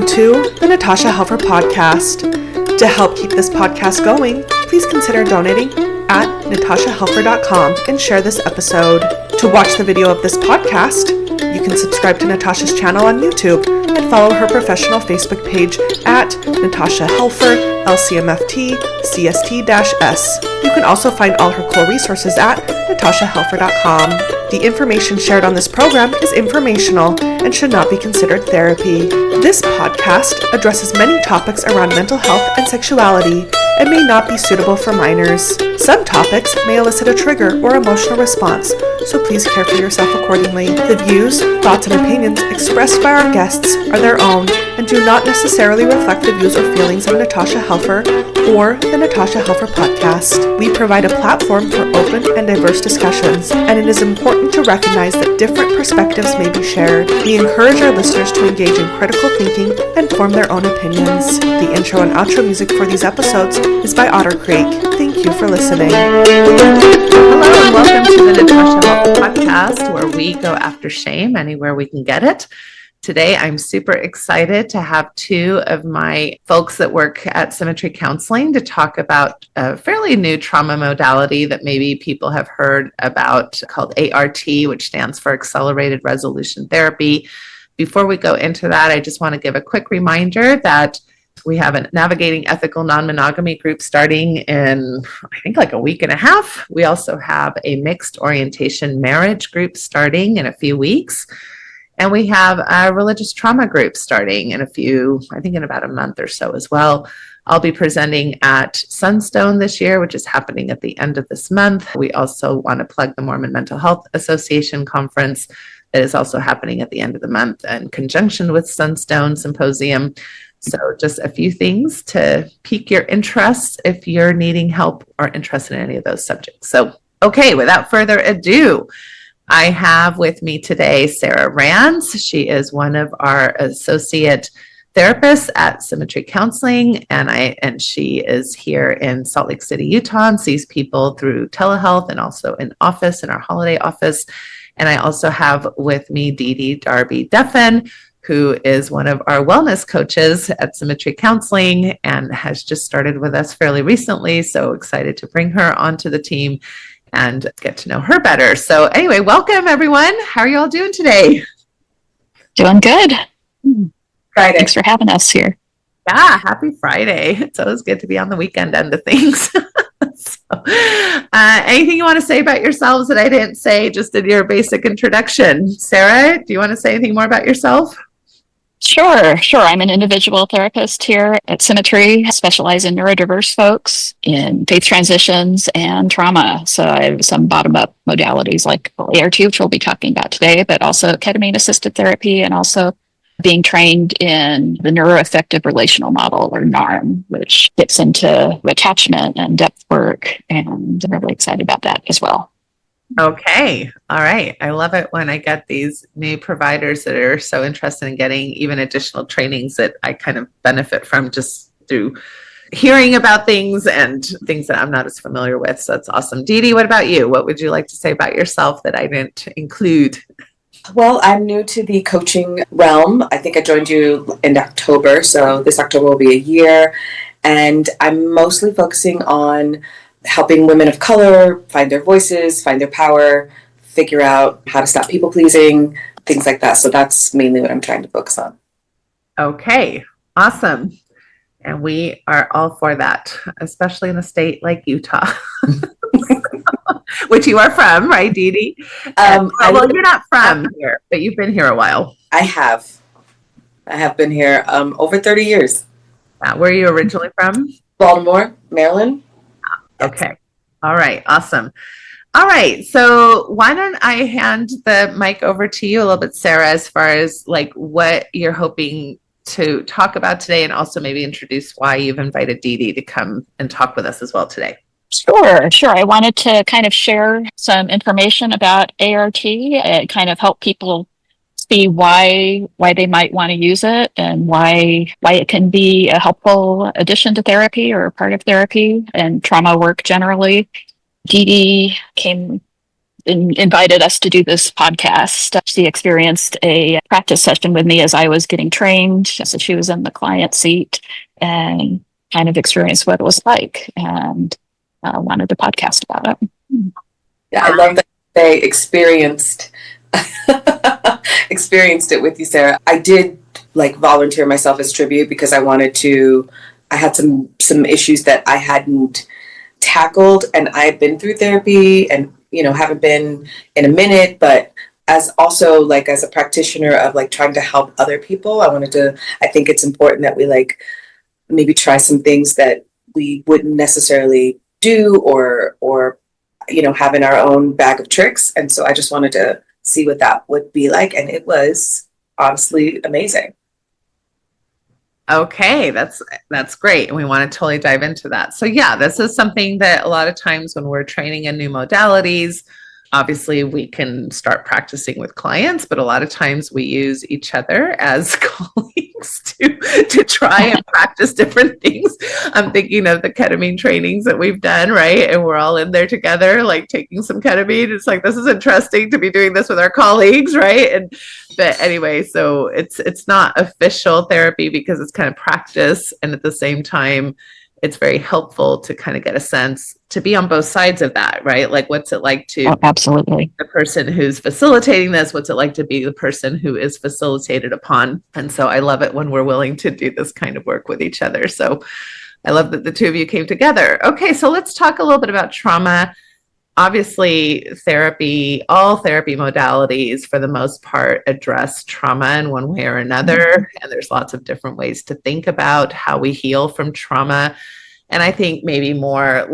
Welcome to the Natasha Helfer Podcast. To help keep this podcast going, please consider donating at natashahelfer.com and share this episode. To watch the video of this podcast, you can subscribe to Natasha's channel on YouTube and follow her professional Facebook page at Natasha Helfer, LCMFT, CST-S. You can also find all her cool resources at natashahelfer.com. The information shared on this program is informational and should not be considered therapy. This podcast addresses many topics around mental health and sexuality and may not be suitable for minors. Some topics may elicit a trigger or emotional response, so please care for yourself accordingly. The views, thoughts, and opinions expressed by our guests are their own and do not necessarily reflect the views or feelings of Natasha Helfer or the Natasha Helfer Podcast. We provide a platform for open and diverse discussions, and it is important to recognize that different perspectives may be shared. We encourage our listeners to engage in critical thinking and form their own opinions. The intro and outro music for these episodes is by A.R.T. Thank you for listening. Hello and welcome to the Natasha Helfer Podcast, where we go after shame anywhere we can get it. Today, I'm super excited to have two of my folks that work at Symmetry Counseling to talk about a fairly new trauma modality that maybe people have heard about called A.R.T, which stands for Accelerated Resolution Therapy. Before we go into that, I just want to give a quick reminder that we have a Navigating Ethical Non-Monogamy group starting in, I think, like a week and a half. We also have a mixed orientation marriage group starting in a few weeks. And we have a religious trauma group starting in in about a month or so as well. I'll be presenting at Sunstone this year, which is happening at the end of this month. We also want to plug the Mormon Mental Health Association conference that is also happening at the end of the month in conjunction with Sunstone Symposium. So just a few things to pique your interest if you're needing help or interested in any of those subjects. So, okay, without further ado, I have with me today Sara Rands. She is one of our associate therapists at Symmetry Counseling, and she is here in Salt Lake City, Utah, and sees people through telehealth and also in office, in our holiday office. And I also have with me Dee-Dee Darby Duffin, who is one of our wellness coaches at Symmetry Counseling and has just started with us fairly recently. So excited to bring her onto the team and get to know her better. So anyway, welcome everyone. How are you all doing today? Doing good. Friday. Thanks for having us here. Yeah, happy Friday. It's always good to be on the weekend end of things. Anything you want to say about yourselves that I didn't say just in your basic introduction? Sara, do you want to say anything more about yourself? Sure. I'm an individual therapist here at Symmetry. I specialize in neurodiverse folks in faith transitions and trauma. So I have some bottom-up modalities like A.R.T, which we'll be talking about today, but also ketamine-assisted therapy and also being trained in the neuroaffective relational model, or NARM, which gets into attachment and depth work. And I'm really excited about that as well. Okay. All right. I love it when I get these new providers that are so interested in getting even additional trainings that I kind of benefit from just through hearing about things and things that I'm not as familiar with. So that's awesome. Dee-Dee, what about you? What would you like to say about yourself that I didn't include? Well, I'm new to the coaching realm. I think I joined you in October, so this October will be a year. And I'm mostly focusing on helping women of color find their voices, find their power, figure out how to stop people pleasing, things like that. So that's mainly what I'm trying to focus on. Okay, awesome. And we are all for that, especially in a state like Utah, which you are from, right, Dee-Dee? Well, you're not from here, but you've been here a while. I have been here over 30 years. Where are you originally from? Baltimore, Maryland. Okay. All right. Awesome. All right. So why don't I hand the mic over to you a little bit, Sara, as far as like what you're hoping to talk about today, and also maybe introduce why you've invited Dee-Dee to come and talk with us as well today. Sure. I wanted to kind of share some information about A.R.T and kind of help people see why they might want to use it and why it can be a helpful addition to therapy or a part of therapy and trauma work generally. Dee-Dee came invited us to do this podcast. She experienced a practice session with me as I was getting trained. So she was in the client seat and kind of experienced what it was like, and wanted to podcast about it. Yeah, I love that they experienced experienced it with you, Sara. I did volunteer myself as tribute because I had some issues that I hadn't tackled, and I had been through therapy and haven't been in a minute, but as a practitioner of trying to help other people, I think it's important that we maybe try some things that we wouldn't necessarily do or have in our own bag of tricks. And so I just wanted to see what that would be like, and it was honestly amazing. Okay, that's great. And we want to totally dive into that. So yeah, this is something that a lot of times when we're training in new modalities, obviously we can start practicing with clients, but a lot of times we use each other as colleagues to try and practice different things. I'm thinking of the ketamine trainings that we've done, right? And we're all in there together, taking some ketamine. It's this is interesting to be doing this with our colleagues, right? But anyway, so it's not official therapy because it's kind of practice. And at the same time, it's very helpful to kind of get a sense to be on both sides of that, right? What's it like to absolutely the person who's facilitating this? What's it like to be the person who is facilitated upon? And so I love it when we're willing to do this kind of work with each other. So I love that the two of you came together. Okay, so let's talk a little bit about trauma. Obviously, all therapy modalities, for the most part, address trauma in one way or another. And there's lots of different ways to think about how we heal from trauma. And I think maybe more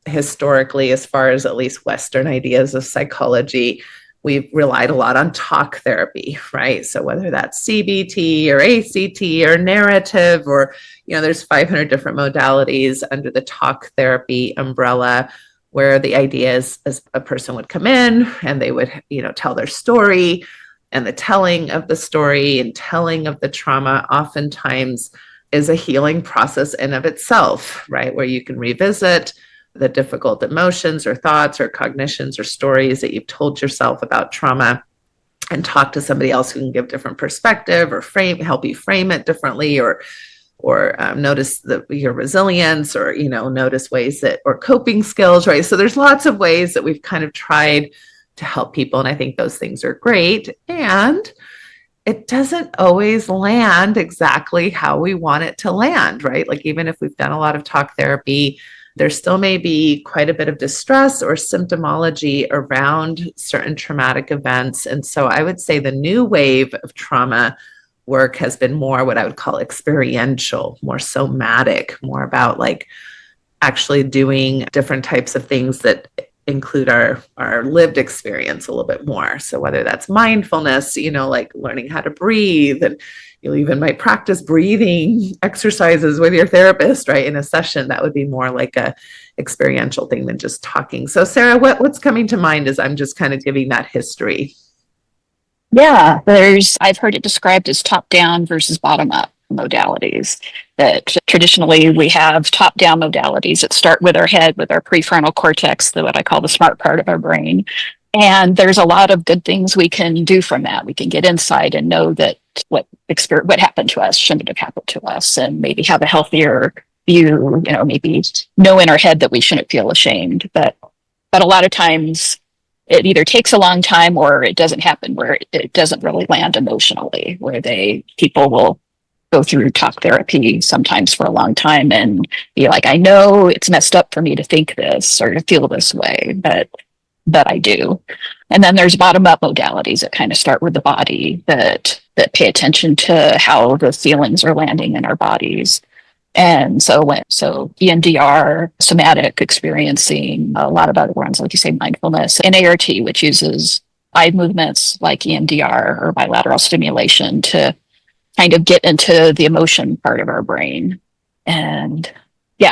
historically, as far as at least Western ideas of psychology, we've relied a lot on talk therapy, right? So whether that's CBT or ACT or narrative, or, there's 500 different modalities under the talk therapy umbrella, where the idea is a person would come in and they would, tell their story, and the telling of the story and telling of the trauma oftentimes is a healing process in of itself, right? Where you can revisit the difficult emotions or thoughts or cognitions or stories that you've told yourself about trauma and talk to somebody else who can give different perspective or help you frame it differently, or notice your resilience, or, notice ways or coping skills, right? So there's lots of ways that we've kind of tried to help people. And I think those things are great. And it doesn't always land exactly how we want it to land, right? Even if we've done a lot of talk therapy, there still may be quite a bit of distress or symptomology around certain traumatic events. And so I would say the new wave of trauma work has been more what I would call experiential, more somatic, more about actually doing different types of things that include our lived experience a little bit more. So whether that's mindfulness, learning how to breathe, and you even might practice breathing exercises with your therapist, right? In a session, that would be more like a experiential thing than just talking. So Sara, what's coming to mind as I'm just kind of giving that history? Yeah, I've heard it described as top-down versus bottom-up modalities. That traditionally we have top-down modalities that start with our head, with our prefrontal cortex, what I call the smart part of our brain. And there's a lot of good things we can do from that. We can get inside and know that what happened to us shouldn't have happened to us, and maybe have a healthier view, maybe know in our head that we shouldn't feel ashamed. But a lot of times it either takes a long time or it doesn't happen, where it doesn't really land emotionally, where people will go through talk therapy sometimes for a long time and be like, I know it's messed up for me to think this or to feel this way, but I do. And then there's bottom up modalities that kind of start with the body, that pay attention to how the feelings are landing in our bodies. And so EMDR, somatic experiencing, a lot of other ones, like you say, mindfulness, and A.R.T, which uses eye movements like EMDR or bilateral stimulation to kind of get into the emotion part of our brain. And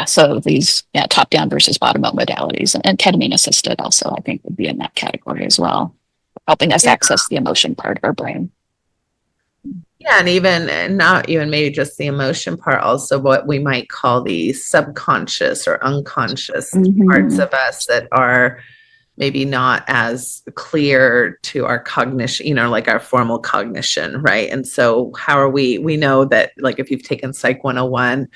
so these top down versus bottom up modalities, and ketamine assisted also, I think, would be in that category as well, helping us access the emotion part of our brain. Yeah, and not even maybe just the emotion part, also what we might call the subconscious or unconscious parts of us that are maybe not as clear to our cognition, like our formal cognition, right? And so we know that like if you've taken Psych 101,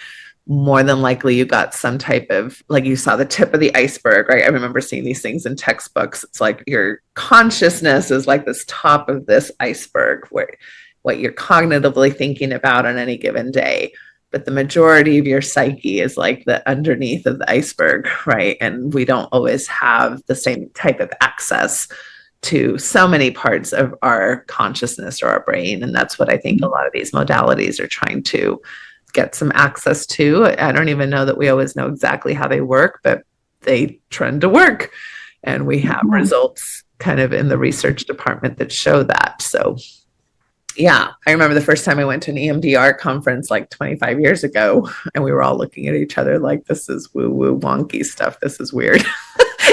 more than likely you got some type of, like you saw the tip of the iceberg, right? I remember seeing these things in textbooks. It's like your consciousness is like this top of this iceberg, where what you're cognitively thinking about on any given day. But the majority of your psyche is like the underneath of the iceberg, right? And we don't always have the same type of access to so many parts of our consciousness or our brain. And that's what I think a lot of these modalities are trying to get some access to. I don't even know that we always know exactly how they work, but they trend to work. And we have results kind of in the research department that show that. So yeah, I remember the first time I went to an EMDR conference like 25 years ago, and we were all looking at each other like, this is woo-woo wonky stuff. This is weird.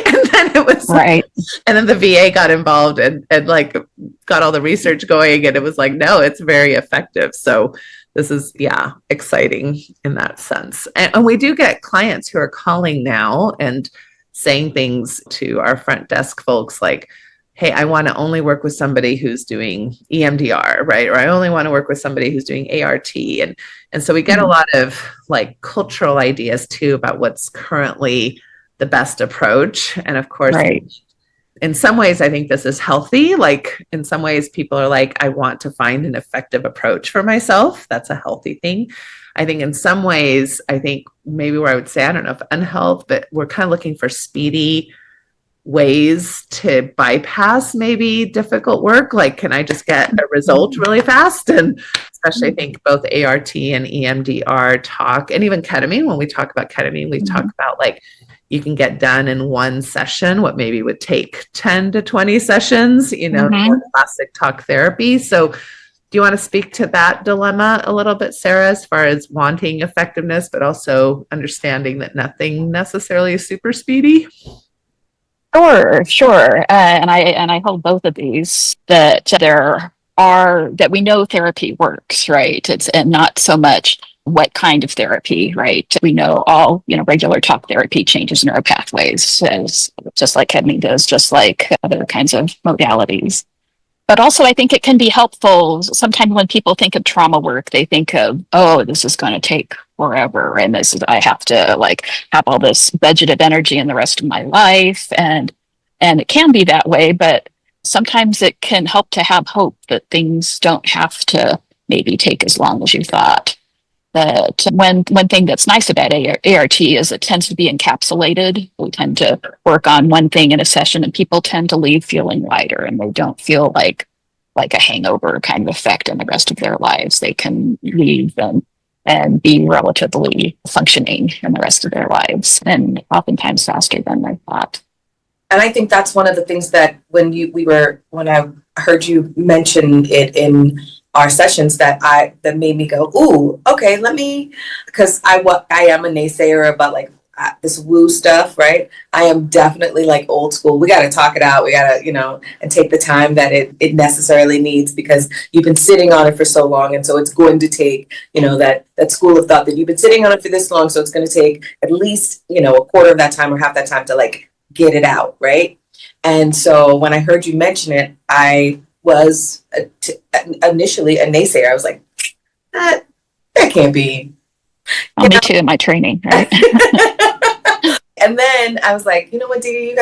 And then it was right. And then the VA got involved and like got all the research going, and it was like, no, it's very effective. So this is, exciting in that sense. And we do get clients who are calling now and saying things to our front desk folks like, hey, I want to only work with somebody who's doing EMDR, right? Or I only want to work with somebody who's doing A.R.T. And so we get a lot of like cultural ideas too about what's currently the best approach. And of course, right. In some ways, I think this is healthy. Like in some ways, people are like, I want to find an effective approach for myself. That's a healthy thing. I think in some ways, I think maybe where I would say, I don't know if unhealth, but we're kind of looking for speedy ways to bypass maybe difficult work. Like, can I just get a result really fast? And especially I think both ART and EMDR talk, and even ketamine, when we talk about ketamine, we talk about like, you can get done in one session, what maybe would take 10 to 20 sessions, classic talk therapy. So do you want to speak to that dilemma a little bit, Sara, as far as wanting effectiveness, but also understanding that nothing necessarily is super speedy? Sure. And I hold both of these, that that we know therapy works, right? And not so much what kind of therapy, right? We know all, regular talk therapy changes neural pathways, just like ketamine does, just like other kinds of modalities. But also, I think it can be helpful. Sometimes when people think of trauma work, they think of, oh, this is going to take forever, and I have to like have all this budgeted energy in the rest of my life, and it can be that way. But sometimes it can help to have hope that things don't have to maybe take as long as you thought. That one thing that's nice about ART is it tends to be encapsulated. We tend to work on one thing in a session, and people tend to leave feeling lighter, and they don't feel like a hangover kind of effect in the rest of their lives. They can leave and be relatively functioning in the rest of their lives, and oftentimes faster than they thought. And I think that's one of the things that when I heard you mention it in our sessions that made me go, ooh, okay, because I am a naysayer about like this woo stuff, right? I am definitely like old school. We got to talk it out. We got to, and take the time that it necessarily needs, because you've been sitting on it for so long. And so it's going to take, that school of thought that you've been sitting on it for this long. So it's going to take at least, a quarter of that time or half that time to like get it out, right? And so when I heard you mention it, I was initially a naysayer. I was like, that can't be. Me too in my training, right? And then I was like, you know what, Dee-Dee,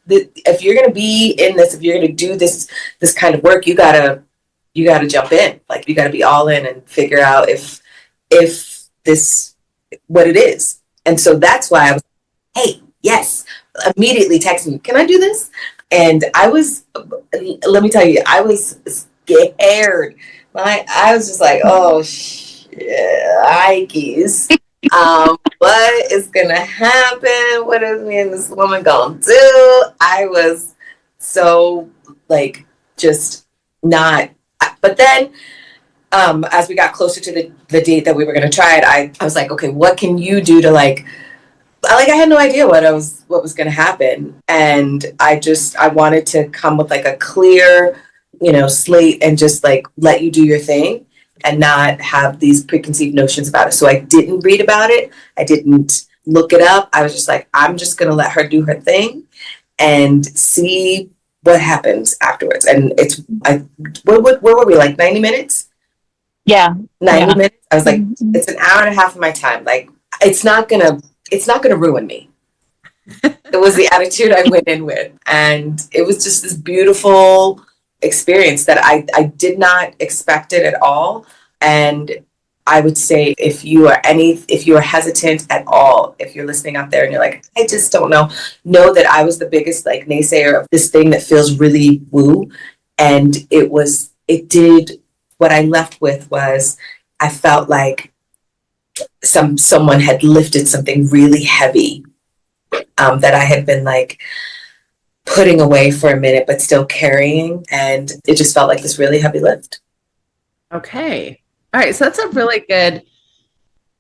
if you're going to be in this, if you're going to do this kind of work, you gotta jump in. Like, you gotta be all in and figure out if this, what it is. And so that's why I was, hey, yes, immediately text me, can I do this? And let me tell you, I was scared. I was just like, oh, Ikes. What is going to happen? What is me and this woman going to do? I was so like, just not. But then as we got closer to the date that we were going to try it, I was like, okay, what can you do to I had no idea what was going to happen. And I wanted to come with like a clear, slate and just like let you do your thing and not have these preconceived notions about it. So I didn't read about it. I didn't look it up. I was just like, I'm just going to let her do her thing. and see what happens afterwards. And what were we, like 90 minutes? Yeah. 90 Yeah. minutes. I was like, Mhm. it's an hour and a half of my time. Like, it's not gonna ruin me. It was the attitude I went in with. And it was just this beautiful experience that I did not expect it at all. And I would say if you are hesitant at all, if you're listening out there and you're like, I just don't know that I was the biggest like naysayer of this thing that feels really woo. And it did, what I left with was, I felt like someone had lifted something really heavy, that I had been like putting away for a minute, but still carrying. And it just felt like this really heavy lift. Okay. All right. So that's a really good,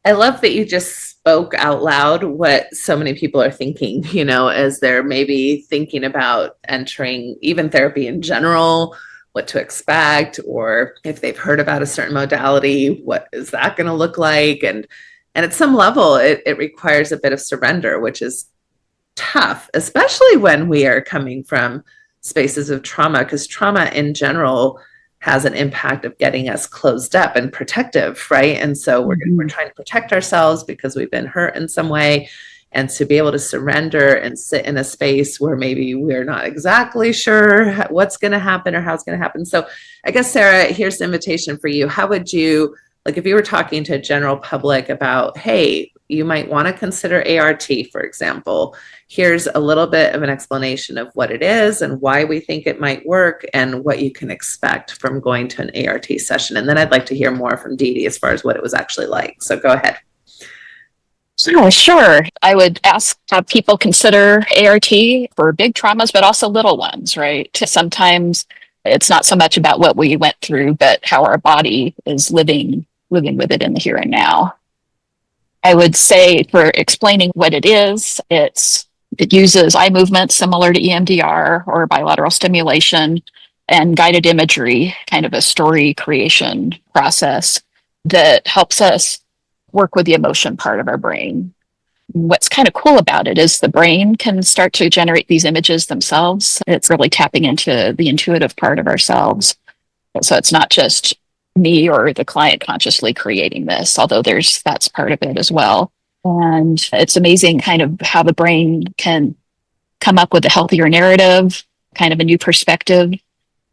I love that you just spoke out loud what so many people are thinking, as they're maybe thinking about entering even therapy in general, what to expect, or if they've heard about a certain modality, what is that going to look like? And at some level, it requires a bit of surrender, which is tough, especially when we are coming from spaces of trauma, because trauma in general has an impact of getting us closed up and protective, right? And so we're trying to protect ourselves because we've been hurt in some way. And to be able to surrender and sit in a space where maybe we're not exactly sure what's going to happen or how it's going to happen. So I guess, Sara, here's the invitation for you. How would you, like, if you were talking to a general public about, hey, you might want to consider A.R.T, for example, here's a little bit of an explanation of what it is and why we think it might work and what you can expect from going to an A.R.T session. And then I'd like to hear more from Dee-Dee as far as what it was actually like. So go ahead. Yeah, sure. I would ask people consider A.R.T for big traumas, but also little ones, right? Sometimes it's not so much about what we went through, but how our body is living with it in the here and now. I would say, for explaining what it is, it uses eye movements similar to EMDR or bilateral stimulation and guided imagery, kind of a story creation process that helps us work with the emotion part of our brain. What's kind of cool about it is the brain can start to generate these images themselves. It's really tapping into the intuitive part of ourselves. So it's not just me or the client consciously creating this, although that's part of it as well. And it's amazing kind of how the brain can come up with a healthier narrative, kind of a new perspective.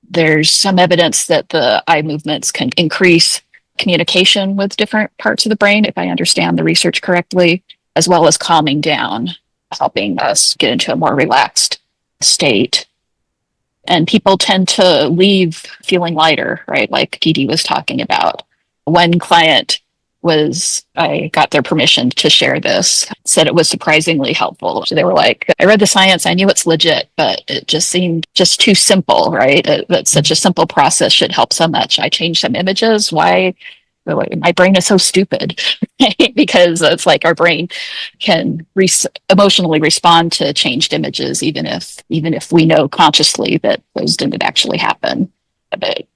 There's some evidence that the eye movements can increase communication with different parts of the brain, if I understand the research correctly, as well as calming down, helping us get into a more relaxed state. And people tend to leave feeling lighter, right? Like Dee-Dee was talking about. One client I got their permission to share this, said it was surprisingly helpful. They were like, I read the science, I knew it's legit, but it just seemed just too simple, right? That such a simple process should help so much. I changed some images. Why? My brain is so stupid, because it's like our brain can emotionally respond to changed images, even if we know consciously that those didn't actually happen. But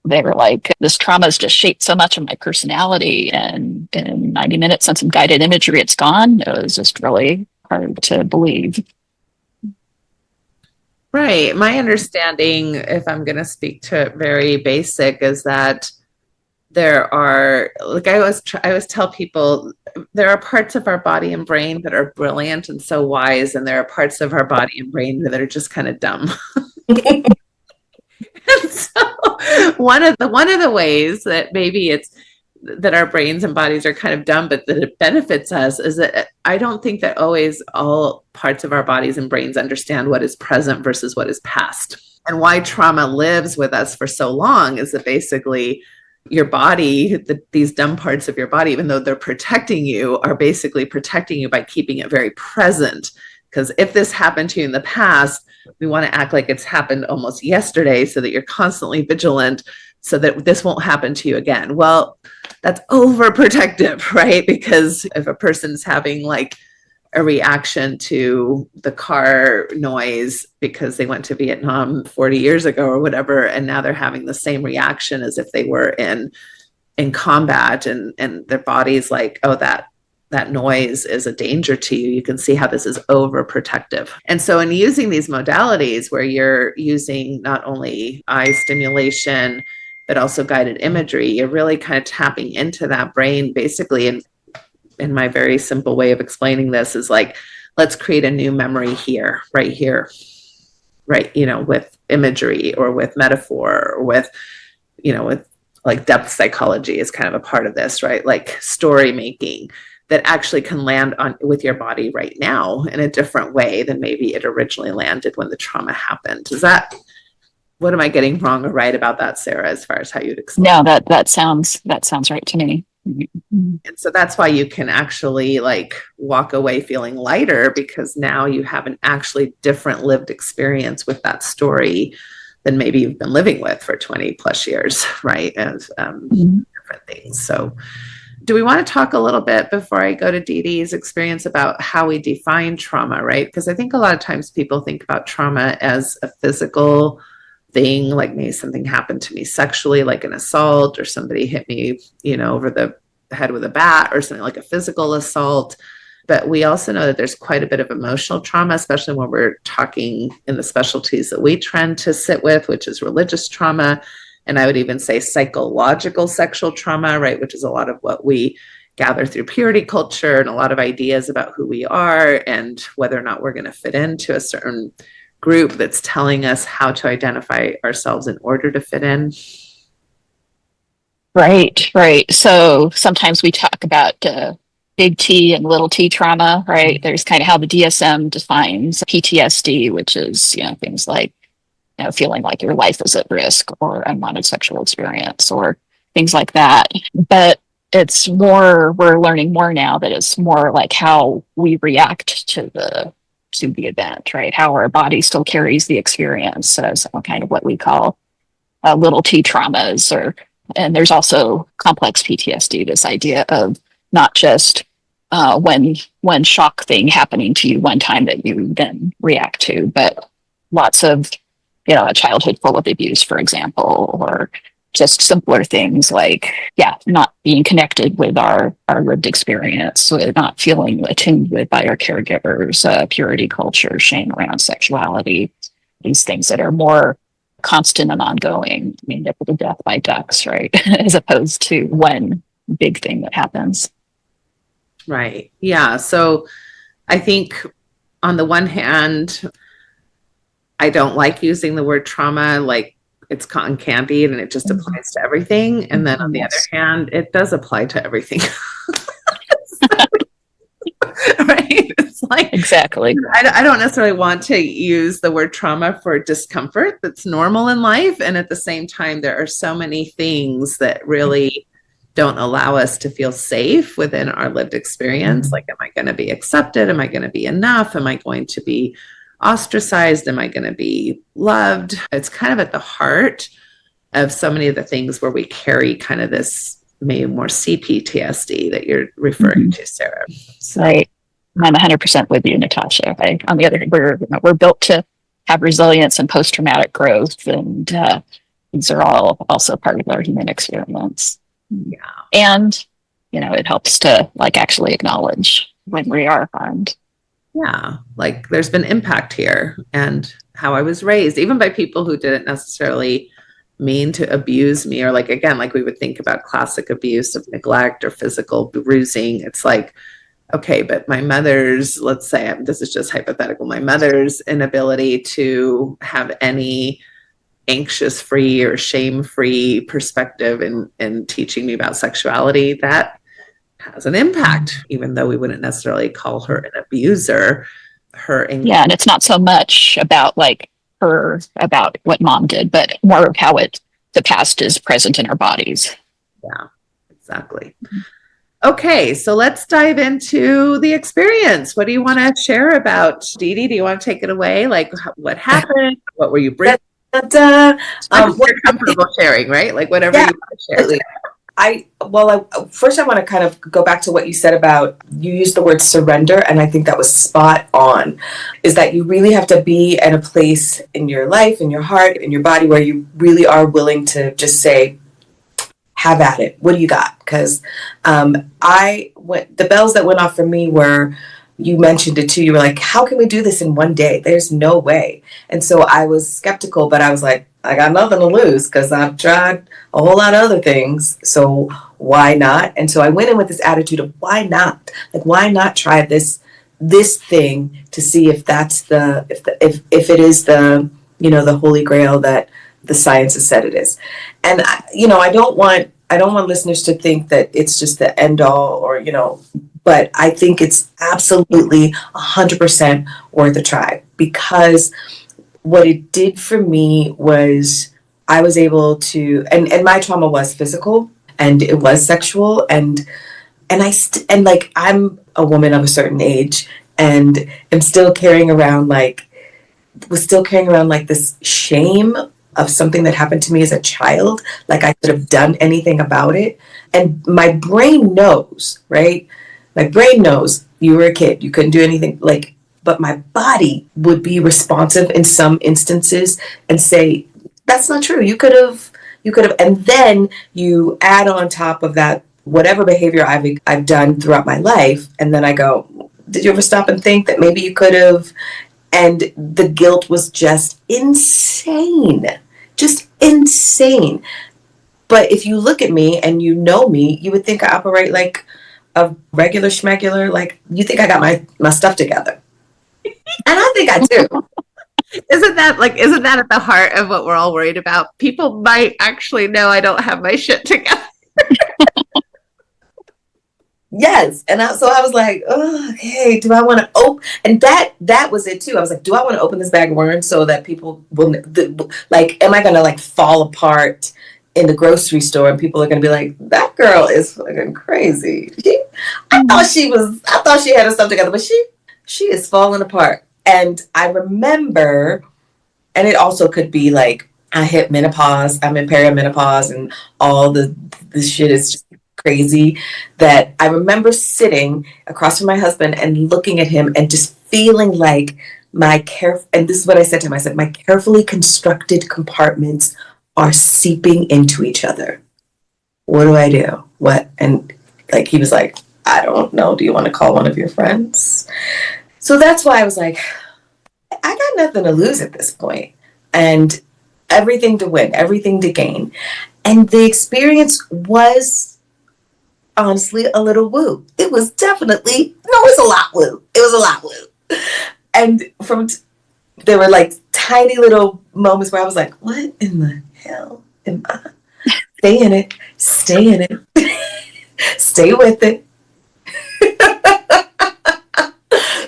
they were like, this trauma has just shaped so much of my personality, and in 90 minutes and some guided imagery, it's gone. It was just really hard to believe. Right. My understanding, if I'm going to speak to it very basic, is that there are, like I always tell people, there are parts of our body and brain that are brilliant and so wise, and there are parts of our body and brain that are just kind of dumb. And so one of the ways that maybe it's that our brains and bodies are kind of dumb, but that it benefits us, is that I don't think that always all parts of our bodies and brains understand what is present versus what is past. And why trauma lives with us for so long is that basically your body, these dumb parts of your body, even though they're protecting you, are basically protecting you by keeping it very present. Because if this happened to you in the past, we want to act like it's happened almost yesterday, so that you're constantly vigilant so that this won't happen to you again. Well, that's overprotective, right? Because if a person's having like a reaction to the car noise because they went to Vietnam 40 years ago or whatever, and now they're having the same reaction as if they were in combat, and their body's like, oh, that that noise is a danger to you, you can see how this is overprotective. And so in using these modalities where you're using not only eye stimulation, but also guided imagery, you're really kind of tapping into that brain basically. And in my very simple way of explaining this is like, let's create a new memory here, right, with imagery or with metaphor or with like depth psychology is kind of a part of this, right? Like story making that actually can land on with your body right now in a different way than maybe it originally landed when the trauma happened. What am I getting wrong or right about that, Sara, as far as how you'd explain? No, that sounds right to me. And so that's why you can actually like walk away feeling lighter, because now you have an actually different lived experience with that story than maybe you've been living with for 20 plus years, right? Of different things. So do we want to talk a little bit before I go to Dee-Dee's experience about how we define trauma, right? Because I think a lot of times people think about trauma as a physical thing, like maybe something happened to me sexually, like an assault, or somebody hit me, over the head with a bat, or something like a physical assault. But we also know that there's quite a bit of emotional trauma, especially when we're talking in the specialties that we trend to sit with, which is religious trauma. And I would even say psychological sexual trauma, right? Which is a lot of what we gather through purity culture and a lot of ideas about who we are and whether or not we're going to fit into a certain group that's telling us how to identify ourselves in order to fit in. Right. So sometimes we talk about big T and little t trauma, right? There's kind of how the DSM defines PTSD, which is, things like, feeling like your life is at risk or unwanted sexual experience or things like that. But it's more, we're learning more now that it's more like how we react to the event, right? How our body still carries the experience. So kind of what we call little t traumas, and there's also complex PTSD, this idea of not just one shock thing happening to you one time that you then react to, but lots of, a childhood full of abuse, for example, or just simpler things like, not being connected with our lived experience, so not feeling attuned with by our caregivers, purity culture, shame around sexuality, these things that are more constant and ongoing. I mean, nipple to death by ducks, right? As opposed to one big thing that happens. Right. Yeah. So I think on the one hand, I don't like using the word trauma like it's cotton candy and it just applies to everything. And then on the other hand, it does apply to everything. Right? It's like, exactly. I don't necessarily want to use the word trauma for discomfort that's normal in life. And at the same time, there are so many things that really don't allow us to feel safe within our lived experience. Like, am I going to be accepted? Am I going to be enough? Am I going to be ostracized? Am I going to be loved? It's kind of at the heart of so many of the things where we carry kind of this maybe more CPTSD that you're referring to, Sara. So. Right. I'm 100% with you, Natasha. Right? On the other hand, we're built to have resilience and post-traumatic growth, and these are all also part of our human experience. Yeah. And, it helps to actually acknowledge when we are harmed. Yeah. Like there's been impact here, and how I was raised, even by people who didn't necessarily mean to abuse me, or again, we would think about classic abuse of neglect or physical bruising. It's like, okay, but my mother's, let's say, this is just hypothetical, my mother's inability to have any anxious-free or shame-free perspective in teaching me about sexuality, that has an impact, even though we wouldn't necessarily call her an abuser. And it's not so much about about what mom did, but more of how the past is present in our bodies. Yeah, exactly. Okay, so let's dive into the experience. What do you want to share about Dee-Dee? Do you want to take it away? What happened? What were you bringing? You're comfortable sharing, right? Whatever you want to share. First I want to kind of go back to what you said about, you used the word surrender, and I think that was spot on, is that you really have to be at a place in your life, in your heart, in your body, where you really are willing to just say, have at it. What do you got? Because the bells that went off for me were, you mentioned it too. You were like, how can we do this in one day? There's no way. And so I was skeptical, but I was like, I got nothing to lose because I've tried a whole lot of other things. So why not? And so I went in with this attitude of why not? Like, why not try this thing to see if that's if it is the, you know, the holy grail that the science has said it is. And I don't want listeners to think that it's just the end all, or, you know, but I think it's absolutely 100% worth a try, because what it did for me was I was able to, and my trauma was physical and it was sexual, and like, I'm a woman of a certain age and am still carrying around this shame of something that happened to me as a child. Like, I could have done anything about it. And my brain knows, right? My brain knows you were a kid, you couldn't do anything, like, but my body would be responsive in some instances and say, that's not true. You could have, and then you add on top of that whatever behavior I've done throughout my life. And then I go, did you ever stop and think that maybe you could have? And the guilt was just insane. But if you look at me and you know me, you would think I operate like a regular schmegular. Like, you think I got my stuff together. And I think I do. Isn't that at the heart of what we're all worried about? People might actually know I don't have my shit together. Yes. And so I was like, oh, okay, do I want to open? And that was it too. I was like, do I want to open this bag of worms so that people will, like, am I going to like fall apart in the grocery store and people are going to be like, that girl is fucking crazy. I thought she had her stuff together, but she is falling apart. And I remember, and it also could be like, I hit menopause, I'm in perimenopause, and all the shit is just crazy, that I remember sitting across from my husband and looking at him and just feeling like and this is what I said to him, I said, my carefully constructed compartments are seeping into each other. What do I do? What? And like, he was like, I don't know. Do you want to call one of your friends? So that's why I was like, I got nothing to lose at this point, and everything to win, everything to gain. And the experience was honestly a little woo. It was a lot woo. It was a lot woo. And there were like tiny little moments where I was like, what in the hell am I? Stay in it. Stay with it.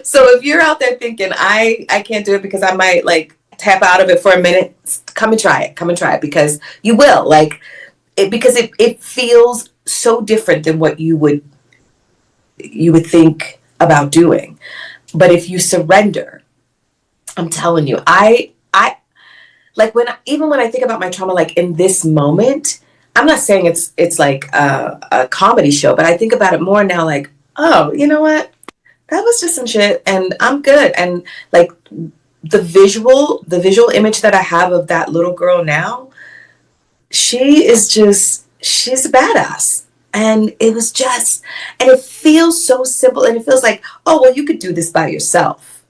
So if you're out there thinking, I can't do it because I might like tap out of it for a minute, come and try it, because you will, like, because it feels so different than what you would think about doing. But if you surrender, I'm telling you, I like, when I think about my trauma, like in this moment, I'm not saying it's like a comedy show, but I think about it more now, like, oh, you know what? That was just some shit and I'm good. And like the visual image that I have of that little girl now, she's a badass. And it feels so simple, and it feels like, oh, well, you could do this by yourself,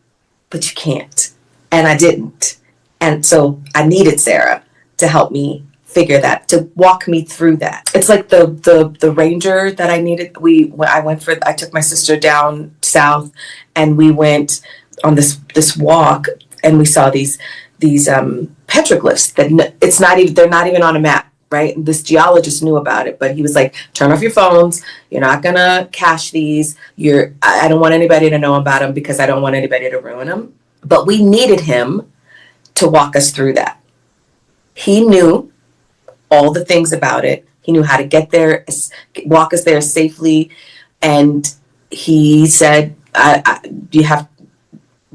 but you can't. And I didn't. And so I needed Sara to help me figure that, to walk me through that. It's like the ranger that I needed. I took my sister down south, and we went on this walk, and we saw these petroglyphs that they're not even on a map, right? And this geologist knew about it, but he was like, turn off your phones. You're not gonna cache these. I don't want anybody to know about them because I don't want anybody to ruin them. But we needed him to walk us through that. He knew all the things about it. He knew how to get there, walk us there safely. And he said, you have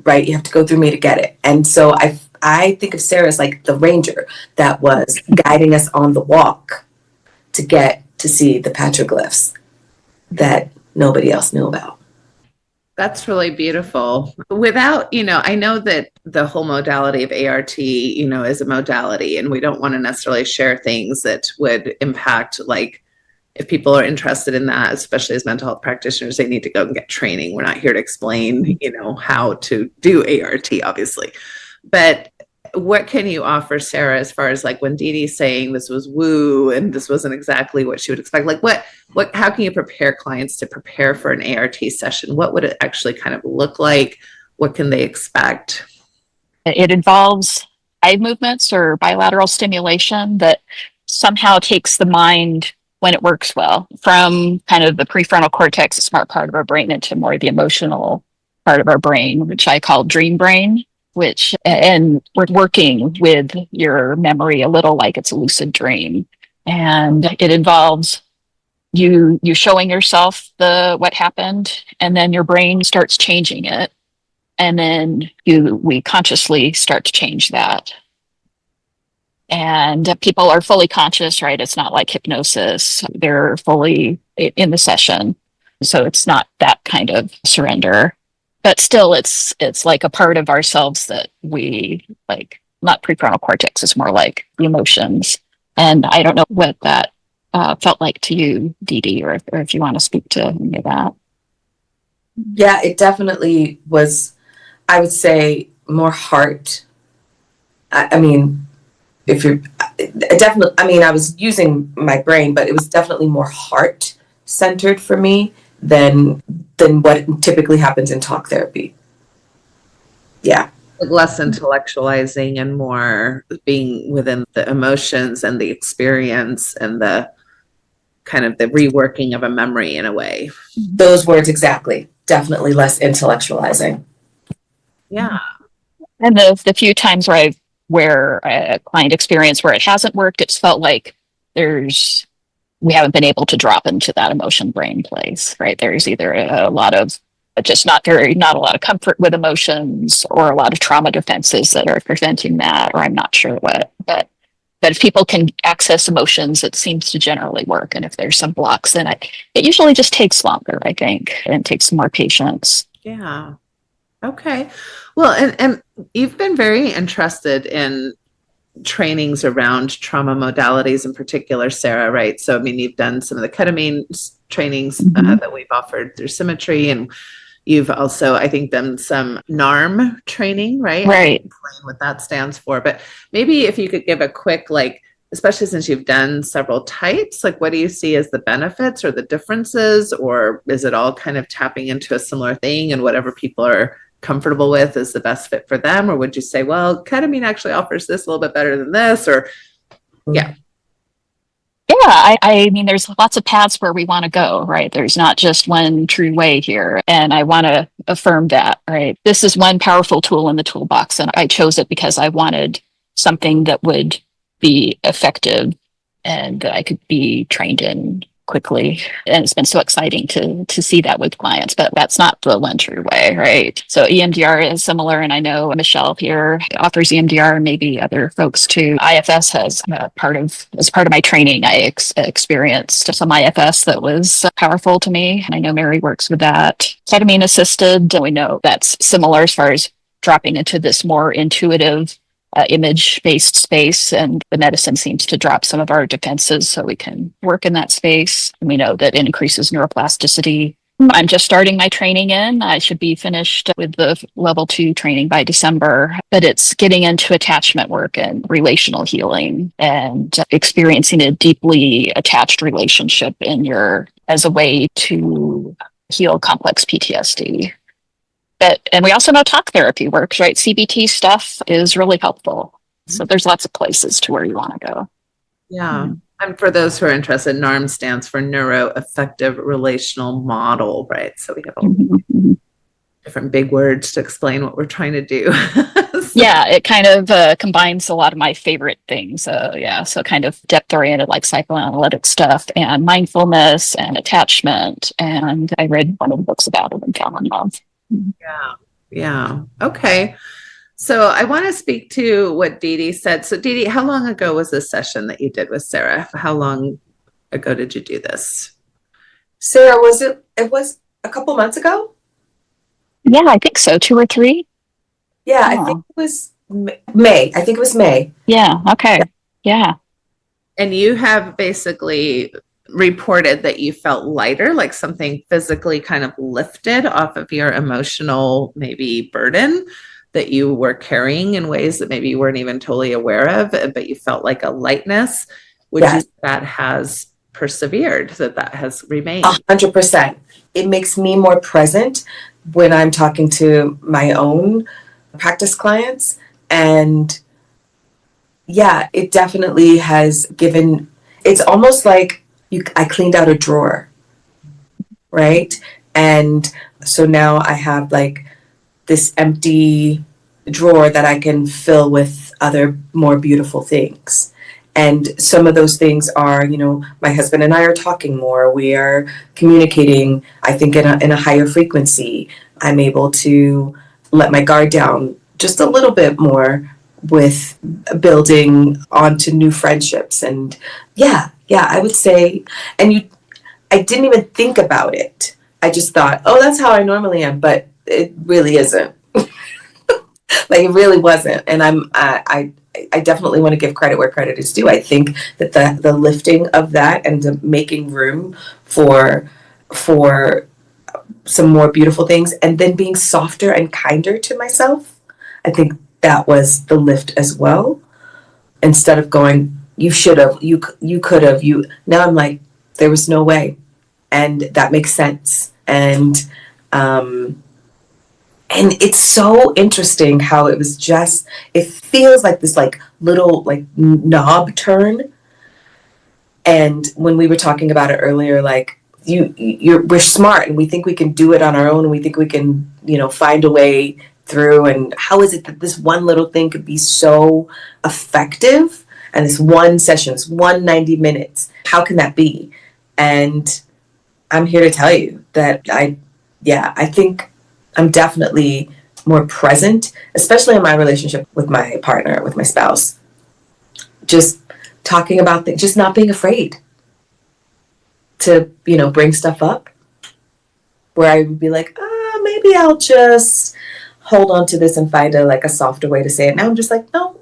to go through me to get it. And so I think of Sara as like the ranger that was guiding us on the walk to get to see the petroglyphs that nobody else knew about. That's really beautiful. Without, I know that the whole modality of ART, is a modality, and we don't want to necessarily share things that would impact, like, if people are interested in that, especially as mental health practitioners, they need to go and get training. We're not here to explain, how to do ART, obviously. But what can you offer, Sara, as far as like when Dee-Dee's saying this was woo and this wasn't exactly what she would expect? Like how can you prepare clients to prepare for an ART session? What would it actually kind of look like? What can they expect? It involves eye movements or bilateral stimulation that somehow takes the mind, when it works well, from kind of the prefrontal cortex, the smart part of our brain, into more the emotional part of our brain, which I call dream brain. And we're working with your memory a little like it's a lucid dream. And it involves you showing yourself what happened, and then your brain starts changing it. And then we consciously start to change that. And people are fully conscious, right? It's not like hypnosis. They're fully in the session. So it's not that kind of surrender. But still, it's like a part of ourselves that we like, not prefrontal cortex, it's more like the emotions. And I don't know what that felt like to you, Dee-Dee, or if you want to speak to any of that. Yeah, it definitely was, I would say, more heart. I mean, I was using my brain, but it was definitely more heart centered for me than what typically happens in talk therapy. Yeah. Less intellectualizing and more being within the emotions and the experience and the kind of the reworking of a memory in a way. Those words exactly. Definitely less intellectualizing. Yeah. And the few times where a client experience where it hasn't worked, it's felt like we haven't been able to drop into that emotion brain place, right? There's either a lot of not a lot of comfort with emotions, or a lot of trauma defenses that are preventing that, or I'm not sure what. But if people can access emotions, it seems to generally work. And if there's some blocks, then it usually just takes longer, I think, and takes some more patience. Yeah. Okay. Well, and you've been very interested in trainings around trauma modalities in particular, Sara, right? So, I mean, you've done some of the ketamine trainings that we've offered through Symmetry, and you've also, I think, done some NARM training, right? Right. Explain what that stands for. But maybe if you could give a quick, like, especially since you've done several types, like what do you see as the benefits or the differences, or is it all kind of tapping into a similar thing and whatever people are comfortable with is the best fit for them? Or would you say, well, ketamine actually offers this a little bit better than this? Or yeah. I mean, there's lots of paths where we want to go, right? There's not just one true way here. And I want to affirm that, right? This is one powerful tool in the toolbox. And I chose it because I wanted something that would be effective and that I could be trained in quickly. And it's been so exciting to see that with clients, but that's not the one true way, right? So EMDR is similar, and I know Michelle here offers EMDR, and maybe other folks too. IFS has as part of my training, I experienced some IFS that was powerful to me, and I know Mary works with that. Ketamine assisted, we know that's similar as far as dropping into this more intuitive image-based space, and the medicine seems to drop some of our defenses so we can work in that space. And we know that it increases neuroplasticity. I'm just starting my training in. I should be finished with the level 2 training by December, but it's getting into attachment work and relational healing and experiencing a deeply attached relationship as a way to heal complex PTSD. And we also know talk therapy works, right? CBT stuff is really helpful. So there's lots of places to where you want to go. Yeah. And for those who are interested, NARM stands for Neuro-Affective Relational Model, right? So we have different big words to explain what we're trying to do. Yeah, it kind of combines a lot of my favorite things. So kind of depth-oriented, like psychoanalytic stuff, and mindfulness and attachment. And I read one of the books about it and fell in love. Yeah. Okay. So I want to speak to what Dee-Dee said. So Dee-Dee, how long ago was this session that you did with Sara? How long ago did you do this? Sara, it was a couple months ago? Yeah, I think so. 2 or 3. Yeah, I think it was May. I think it was May. Yeah. Okay. Yeah. And you have basically reported that you felt lighter, like something physically kind of lifted off of your emotional maybe burden that you were carrying in ways that maybe you weren't even totally aware of, but you felt like a lightness, which is that has persevered, that has remained. 100%. It makes me more present when I'm talking to my own practice clients. And yeah, it definitely has given, it's almost like I cleaned out a drawer, right? And so now I have like this empty drawer that I can fill with other more beautiful things. And some of those things are, my husband and I are talking more. We are communicating, I think, in a higher frequency. I'm able to let my guard down just a little bit more with building onto new friendships. And yeah, I would say, I didn't even think about it. I just thought, oh, that's how I normally am, but it really isn't. Like, it really wasn't. And I definitely want to give credit where credit is due. I think that the lifting of that and the making room for some more beautiful things, and then being softer and kinder to myself, I think that was the lift as well. Instead of going, you should have, you could have, now I'm like, there was no way. And that makes sense. And it's so interesting how it feels like this like little like knob turn. And when we were talking about it earlier, like we're smart and we think we can do it on our own, and we think we can, find a way through. And how is it that this one little thing could be so effective? And this one session, this 90 minutes, how can that be? And I'm here to tell you that I think I'm definitely more present, especially in my relationship with my partner, with my spouse. Just talking about things, just not being afraid to, bring stuff up where I would be like, maybe I'll just hold on to this and find a softer way to say it. Now I'm just like, no,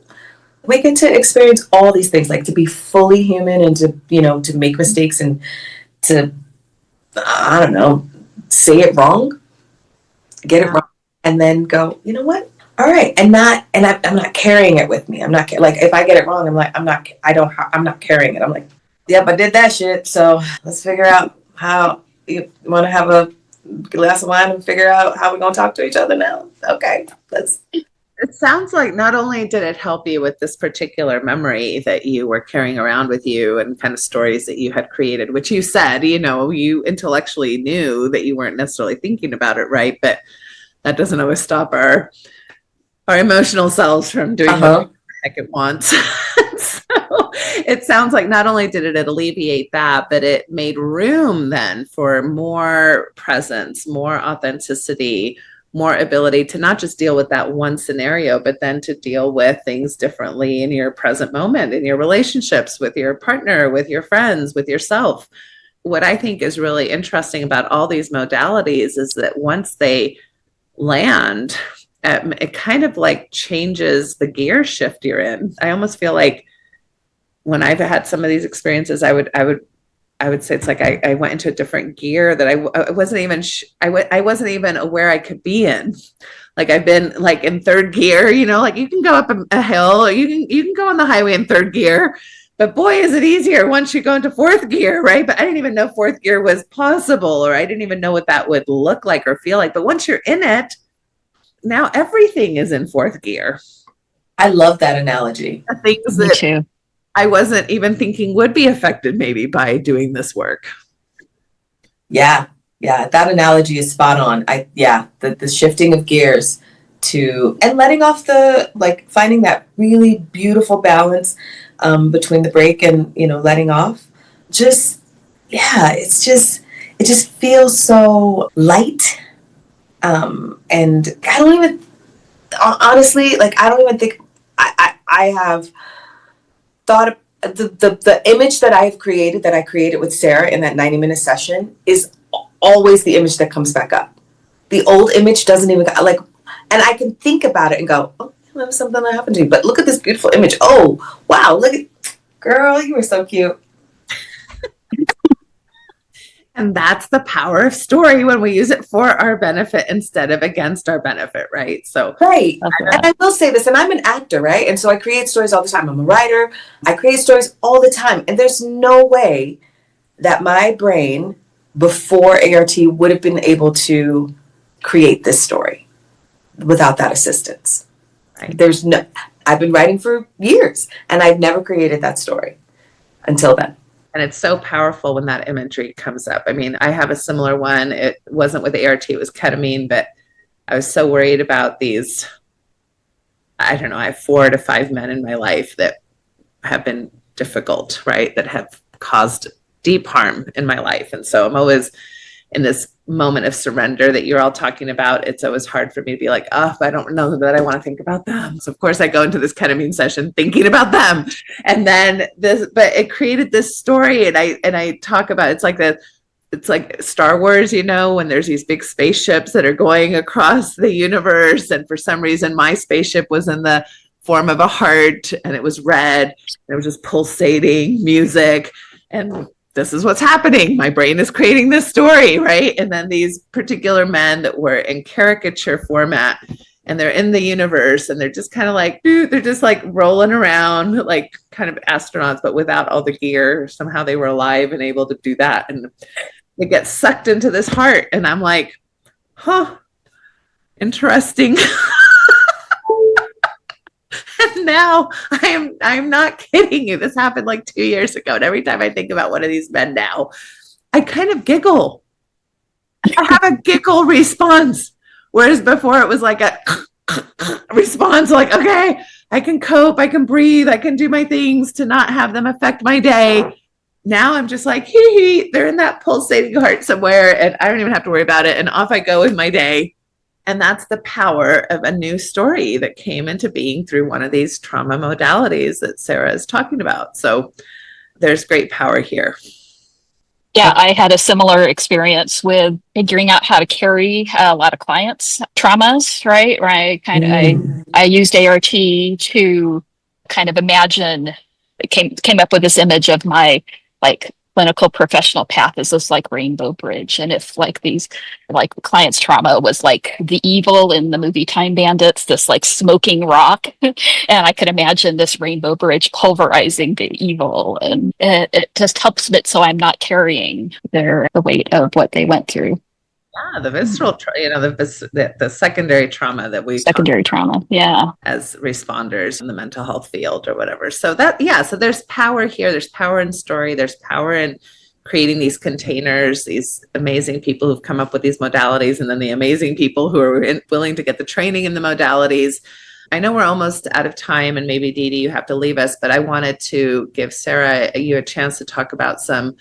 we get to experience all these things, like to be fully human and to, to make mistakes and to, I don't know, say it wrong, get it wrong, and then go, you know what? All right. I'm not carrying it with me. I'm not like, if I get it wrong, I'm like, I'm not carrying it. I'm like, yep, I did that shit. So let's figure out how you want to have a glass of wine and figure out how we're going to talk to each other now. Okay. It sounds like not only did it help you with this particular memory that you were carrying around with you and kind of stories that you had created, which you said, you intellectually knew that you weren't necessarily thinking about it, right? But that doesn't always stop our emotional selves from doing what the heck it wants. So it sounds like not only did it alleviate that, but it made room then for more presence, more authenticity, more ability to not just deal with that one scenario, but then to deal with things differently in your present moment, in your relationships with your partner, with your friends, with yourself. What I think is really interesting about all these modalities is that once they land, it kind of like changes the gear shift you're in. I almost feel like when I've had some of these experiences, I would say it's like I went into a different gear that I wasn't even aware I could be in. Like I've been like in third gear, like you can go up a hill, or you can go on the highway in third gear, but boy, is it easier once you go into fourth gear, right? But I didn't even know fourth gear was possible, or I didn't even know what that would look like or feel like. But once you're in it, now everything is in fourth gear. I love that analogy. Things Me that too. I wasn't even thinking would be affected maybe by doing this work. Yeah, that analogy is spot on. The shifting of gears and letting off finding that really beautiful balance between the break and, letting off. It just feels so light. And I don't even, honestly, I don't even think I have thought of the image that I created with Sara in that 90-minute session is always the image that comes back up. the old image doesn't even like, and I can think about it and go, oh, that was something that happened to you. But look at this beautiful image. Oh, wow. Look at, girl, you were so cute. And that's the power of story when we use it for our benefit instead of against our benefit, right? So, right. And I will say this, and I'm an actor, right? And so I create stories all the time. I'm a writer. I create stories all the time. And there's no way that my brain before ART would have been able to create this story without that assistance. right. I've been writing for years and I've never created that story until then. And it's so powerful when that imagery comes up. I mean, I have a similar one. It wasn't with ART, it was ketamine, but I was so worried about these. I don't know, I have 4 to 5 men in my life that have been difficult, right? That have caused deep harm in my life. And so I'm always in this moment of surrender that you're all talking about. It's always hard for me to be like, oh, I don't know that I want to think about them. So of course I go into this ketamine session thinking about them. And then but it created this story. And I talk about, it's like Star Wars, when there's these big spaceships that are going across the universe. And for some reason, my spaceship was in the form of a heart and it was red. And it was just pulsating music. And this is what's happening. My brain is creating this story, right? And then these particular men that were in caricature format and they're in the universe and they're just kind of like, they're just like rolling around like kind of astronauts, but without all the gear. Somehow they were alive and able to do that. And they get sucked into this heart. And I'm like, interesting. And now I'm not kidding you. This happened like 2 years ago. And every time I think about one of these men now, I kind of giggle. I have a giggle response. Whereas before it was like a response like, okay, I can cope, I can breathe, I can do my things to not have them affect my day. Now I'm just like, hee, they're in that pulsating heart somewhere and I don't even have to worry about it. And off I go with my day. And that's the power of a new story that came into being through one of these trauma modalities that Sara is talking about. So there's great power here. Yeah, I had a similar experience with figuring out how to carry a lot of clients' traumas, right? Where I used ART to kind of imagine, it came up with this image of my like clinical professional path as this like rainbow bridge. And if like these like clients' trauma was like the evil in the movie Time Bandits, this like smoking rock, and I could imagine this rainbow bridge pulverizing the evil, and it just helps it so I'm not carrying the weight of what they went through. Yeah, the visceral, the secondary trauma that we secondary trauma, yeah, as responders in the mental health field or whatever. So so there's power here. There's power in story. There's power in creating these containers. These amazing people who've come up with these modalities, and then the amazing people who are willing to get the training in the modalities. I know we're almost out of time, and maybe Dee-Dee, you have to leave us, but I wanted to give Sara you a chance to talk about some.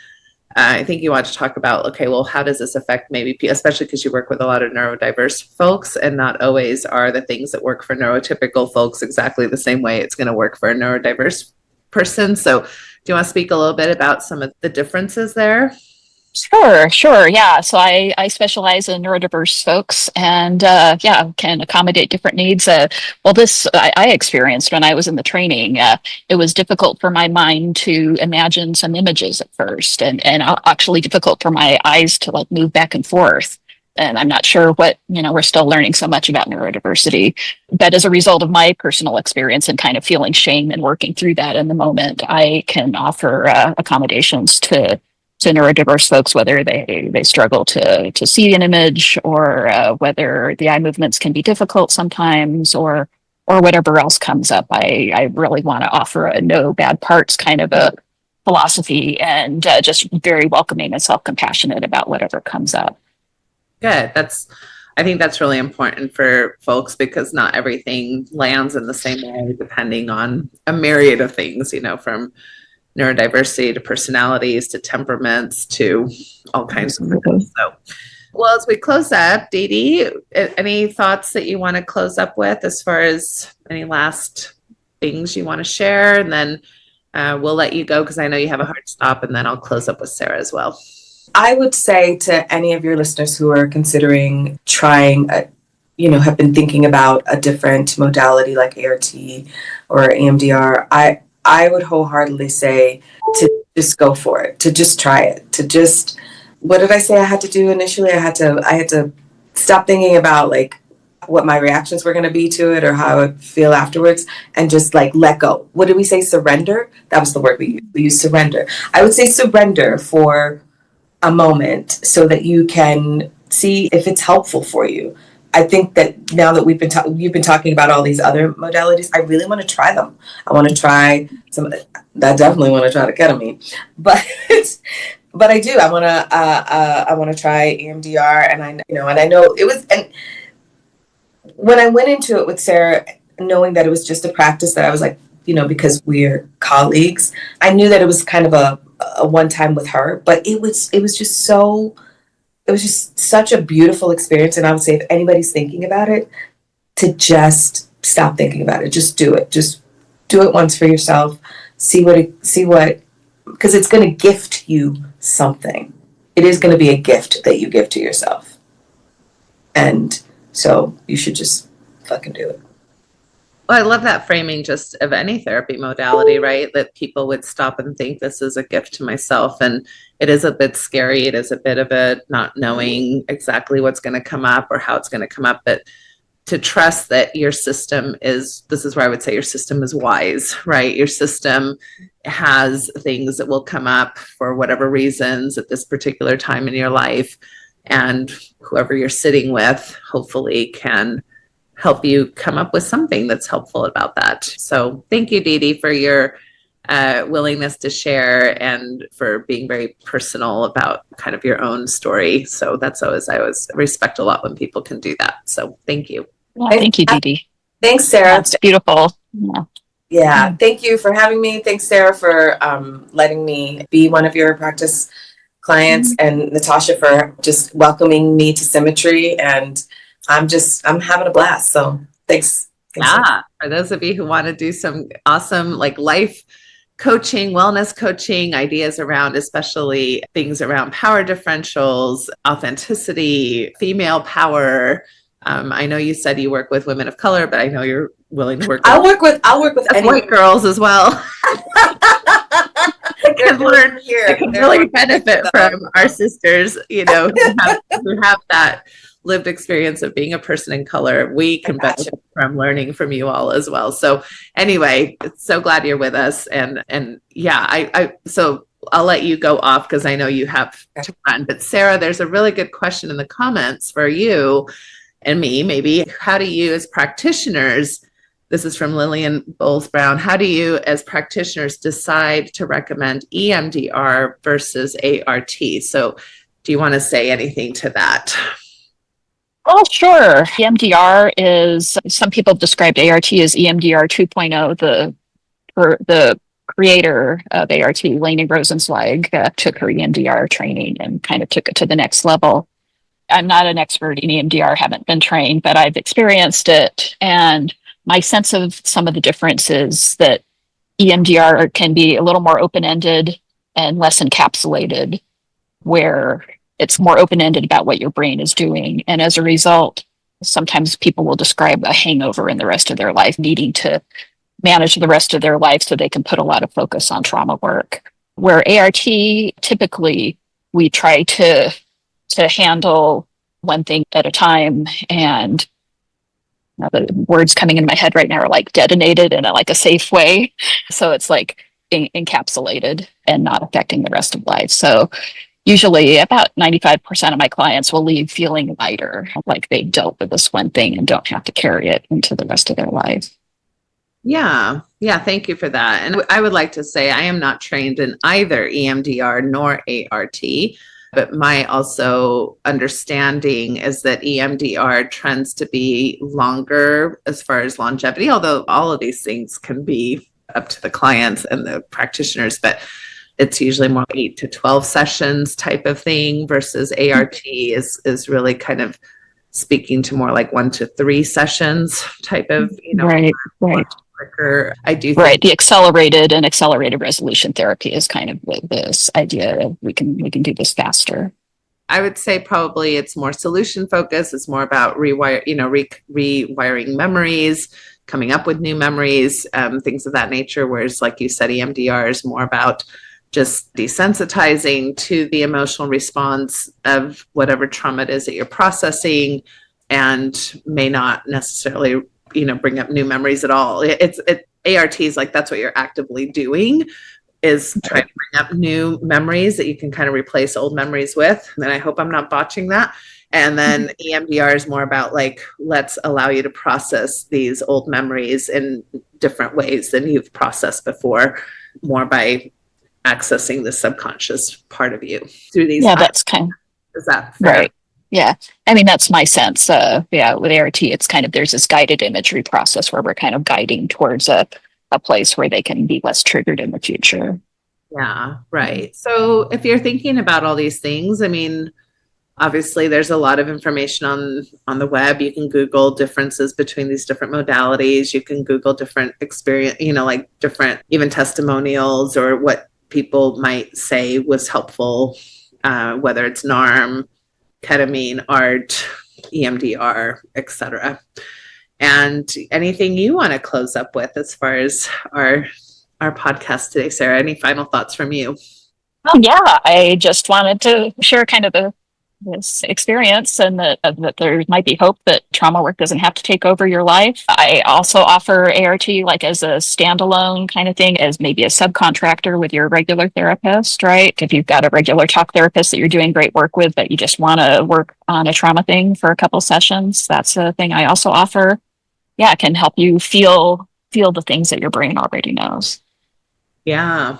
I think you want to talk about, okay, well, how does this affect maybe, especially because you work with a lot of neurodiverse folks, and not always are the things that work for neurotypical folks exactly the same way it's going to work for a neurodiverse person. So do you want to speak a little bit about some of the differences there? Sure. Yeah. So I specialize in neurodiverse folks and can accommodate different needs. This I experienced when I was in the training. It was difficult for my mind to imagine some images at first, and actually difficult for my eyes to like move back and forth. And I'm not sure we're still learning so much about neurodiversity, but as a result of my personal experience and kind of feeling shame and working through that in the moment, I can offer accommodations to neurodiverse folks, whether they struggle to see an image, or whether the eye movements can be difficult sometimes, or whatever else comes up. I really want to offer a no bad parts kind of a philosophy, and just very welcoming and self-compassionate about whatever comes up. Good. I think that's really important for folks, because not everything lands in the same way, depending on a myriad of things, from neurodiversity to personalities to temperaments to all kinds of things. So, well, as we close up, Dee-Dee, any thoughts that you want to close up with as far as any last things you want to share? And then we'll let you go, because I know you have a hard stop, and then I'll close up with Sara as well. I would say to any of your listeners who are considering trying, have been thinking about a different modality like A.R.T or EMDR, I would wholeheartedly say to just go for it, to just try it, to just, what did I say I had to do initially? I had to stop thinking about like what my reactions were going to be to it or how I would feel afterwards, and just like let go. What did we say? Surrender? That was the word we used. We used surrender. I would say surrender for a moment so that you can see if it's helpful for you. I think that now that you've been talking about all these other modalities, I really want to try them. I want to try some. I definitely want to try the ketamine, but but I do. I want to try EMDR, and I know it was. And when I went into it with Sara, knowing that it was just a practice that I was like, because we're colleagues, I knew that it was kind of a one time with her, but it was just such a beautiful experience. And I would say if anybody's thinking about it, to just stop thinking about it. Just do it. Just do it once for yourself. See what, because it's going to gift you something. It is going to be a gift that you give to yourself. And so you should just fucking do it. Well, I love that framing just of any therapy modality, right? That people would stop and think this is a gift to myself. And it is a bit scary. It is a bit of a not knowing exactly what's going to come up or how it's going to come up. But to trust that your system this is where I would say your system is wise, right? Your system has things that will come up for whatever reasons at this particular time in your life. And whoever you're sitting with, hopefully can help you come up with something that's helpful about that. So thank you, Dee-Dee, for your willingness to share and for being very personal about kind of your own story. So I always respect a lot when people can do that. So thank you. Well, thank you, Dee-Dee. Thanks, Sara. That's beautiful. Yeah. Thank you for having me. Thanks, Sara, for letting me be one of your practice clients, and Natasha for just welcoming me to Symmetry. And I'm having a blast. So thanks. Yeah. For those of you who want to do some awesome like life coaching, wellness coaching ideas around, especially things around power differentials, authenticity, female power. I know you said you work with women of color, but I know you're willing to work with I'll work with any white girls as well. I can really benefit from our sisters, who have that lived experience of being a person in color. We can benefit from learning from you all as well. So anyway, so glad you're with us. And yeah, so I'll let you go off because I know you have to run. But Sara, there's a really good question in the comments for you and me, maybe. How do you as practitioners, this is from Lillian Bowles-Brown, how do you as practitioners decide to recommend EMDR versus A.R.T? So do you want to say anything to that? Oh, sure. EMDR is, some people have described A.R.T as EMDR 2.0. The creator of A.R.T, Lainey Rosenzweig, took her EMDR training and kind of took it to the next level. I'm not an expert in EMDR, haven't been trained, but I've experienced it. And my sense of some of the differences that EMDR can be a little more open-ended and less encapsulated, where it's more open-ended about what your brain is doing. And as a result, sometimes people will describe a hangover in the rest of their life, needing to manage the rest of their life so they can put a lot of focus on trauma work. Where A.R.T, typically we try to handle one thing at a time, and the words coming in my head right now are like detonated in a safe way. So it's like encapsulated and not affecting the rest of life. So usually about 95% of my clients will leave feeling lighter, like they dealt with this one thing and don't have to carry it into the rest of their life. Yeah. Thank you for that. And I would like to say I am not trained in either EMDR nor A.R.T, but my also understanding is that EMDR trends to be longer as far as longevity, although all of these things can be up to the clients and the practitioners, but it's usually more 8 to 12 sessions type of thing versus A.R.T is really kind of speaking to more like 1 to 3 sessions type of, Right. quicker. I do think Right. The accelerated resolution therapy is kind of this idea of we can do this faster. I would say probably it's more solution focused. It's more about rewiring memories, coming up with new memories, things of that nature. Whereas, like you said, EMDR is more about just desensitizing to the emotional response of whatever trauma it is that you're processing, and may not necessarily, bring up new memories at all. ART is like, that's what you're actively doing, is trying to bring up new memories that you can kind of replace old memories with. And I hope I'm not botching that. And then EMDR is more about like, let's allow you to process these old memories in different ways than you've processed before, more by accessing the subconscious part of you through these. Yeah, that's kind of, is that fair? Right. Yeah. I mean, that's my sense. With ART, it's kind of, there's this guided imagery process where we're kind of guiding towards a place where they can be less triggered in the future. Yeah, right. So if you're thinking about all these things, I mean, obviously there's a lot of information on the web. You can Google differences between these different modalities. You can Google different experience, like different even testimonials or what people might say was helpful, whether it's NARM, ketamine, ART, EMDR, etc. And anything you want to close up with as far as our podcast today, Sara? Any final thoughts from you? Oh yeah, I just wanted to share kind of this experience, and that there might be hope that trauma work doesn't have to take over your life. I also offer ART like as a standalone kind of thing, as maybe a subcontractor with your regular therapist, right? If you've got a regular talk therapist that you're doing great work with, but you just want to work on a trauma thing for a couple sessions, that's a thing I also offer. Yeah, it can help you feel the things that your brain already knows. Yeah,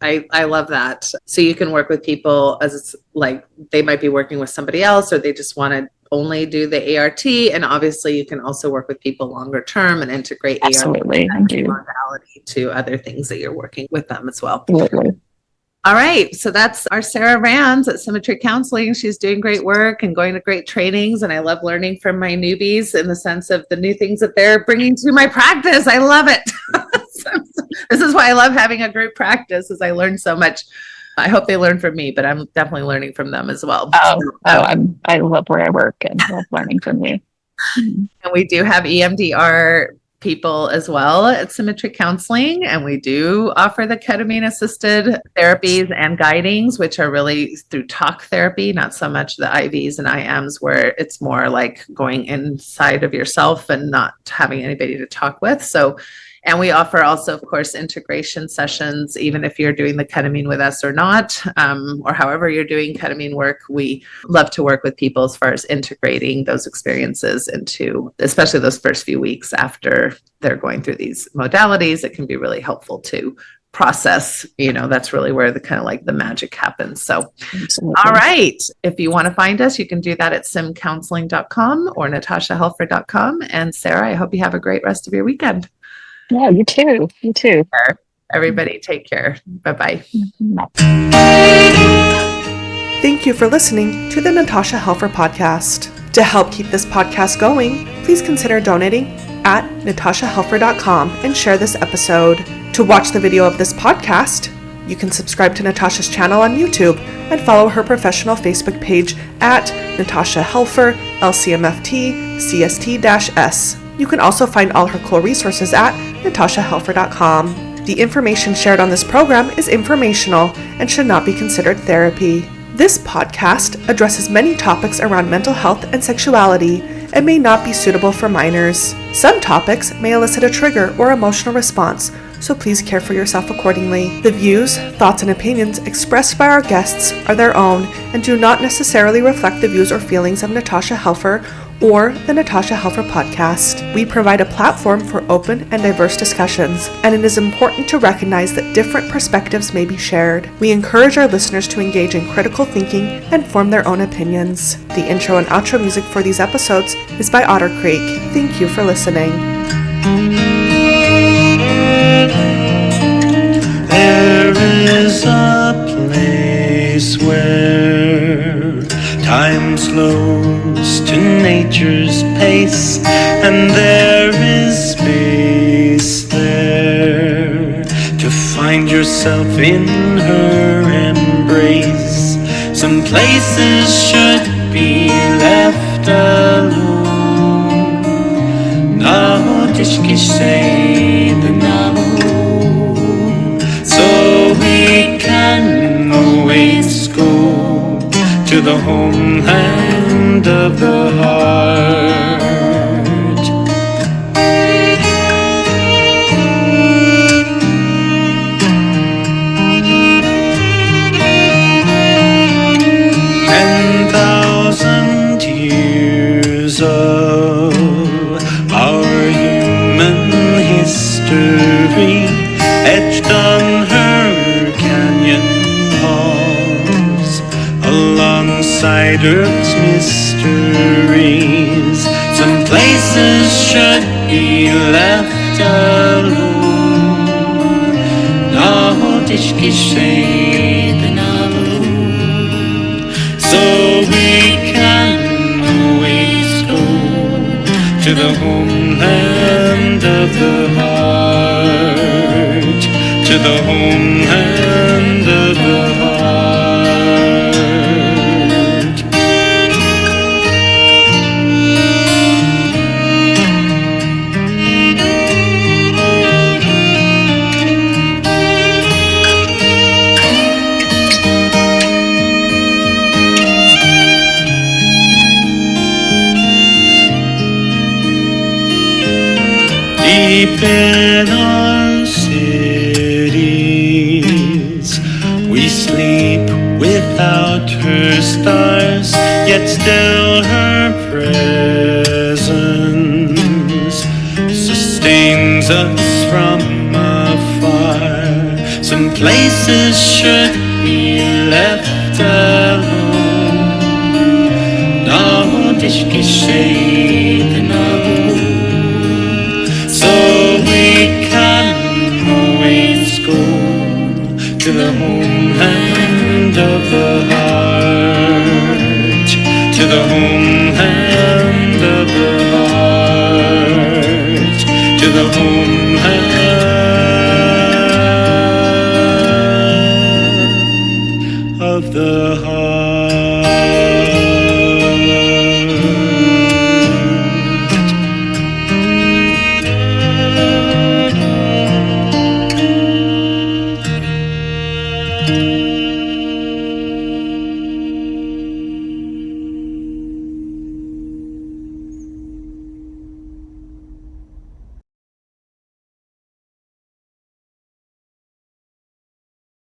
I love that. So you can work with people as it's like they might be working with somebody else, or they just want to only do the ART. And obviously you can also work with people longer term and integrate Absolutely, ART modality to other things that you're working with them as well. Absolutely. All right. So that's our Sara Rands at Symmetry Counseling. She's doing great work and going to great trainings. And I love learning from my newbies in the sense of the new things that they're bringing to my practice. I love it. This is why I love having a group practice, is I learn so much. I hope they learn from me, but I'm definitely learning from them as well. I love where I work and love learning from you. And we do have EMDR people as well at Symmetry Counseling, and we do offer the ketamine assisted therapies and guidings, which are really through talk therapy, not so much the IVs and IMs, where it's more like going inside of yourself and not having anybody to talk with. And we offer also, of course, integration sessions, even if you're doing the ketamine with us or not, or however you're doing ketamine work. We love to work with people as far as integrating those experiences into, especially those first few weeks after they're going through these modalities. It can be really helpful to process, that's really where the kind of like the magic happens. So, Absolutely. All right. If you want to find us, you can do that at simcounseling.com or natashahelfer.com. And Sara, I hope you have a great rest of your weekend. Yeah, you too. You too. Everybody take care. Bye-bye. Thank you for listening to the Natasha Helfer Podcast. To help keep this podcast going, please consider donating at natashahelfer.com and share this episode. To watch the video of this podcast, you can subscribe to Natasha's channel on YouTube and follow her professional Facebook page at Natasha Helfer, LCMFT, CST-S. You can also find all her cool resources at natashahelfer.com. The information shared on this program is informational and should not be considered therapy. This podcast addresses many topics around mental health and sexuality and may not be suitable for minors. Some topics may elicit a trigger or emotional response, so please care for yourself accordingly. The views, thoughts, and opinions expressed by our guests are their own and do not necessarily reflect the views or feelings of Natasha Helfer or the Natasha Helfer Podcast. We provide a platform for open and diverse discussions, and it is important to recognize that different perspectives may be shared. We encourage our listeners to engage in critical thinking and form their own opinions. The intro and outro music for these episodes is by Otter Creek. Thank you for listening. There is a place where time slows to nature's pace, and there is space find yourself in her embrace. Some places should be left alone. Na tishki say the so we can always go to the homeland of the heart. 10,000 years of our human history etched on her canyon walls, alongside Earth's mysteries. Some places should be left alone. So we can always go to the homeland of the heart, to the homeland of the heart. Deep in our cities, we sleep without her stars, yet still her presence sustains us from afar. Some places should be left alone. No dishki shade no. We can always go to the homeland of the heart, to the homeland of the heart, to the homeland.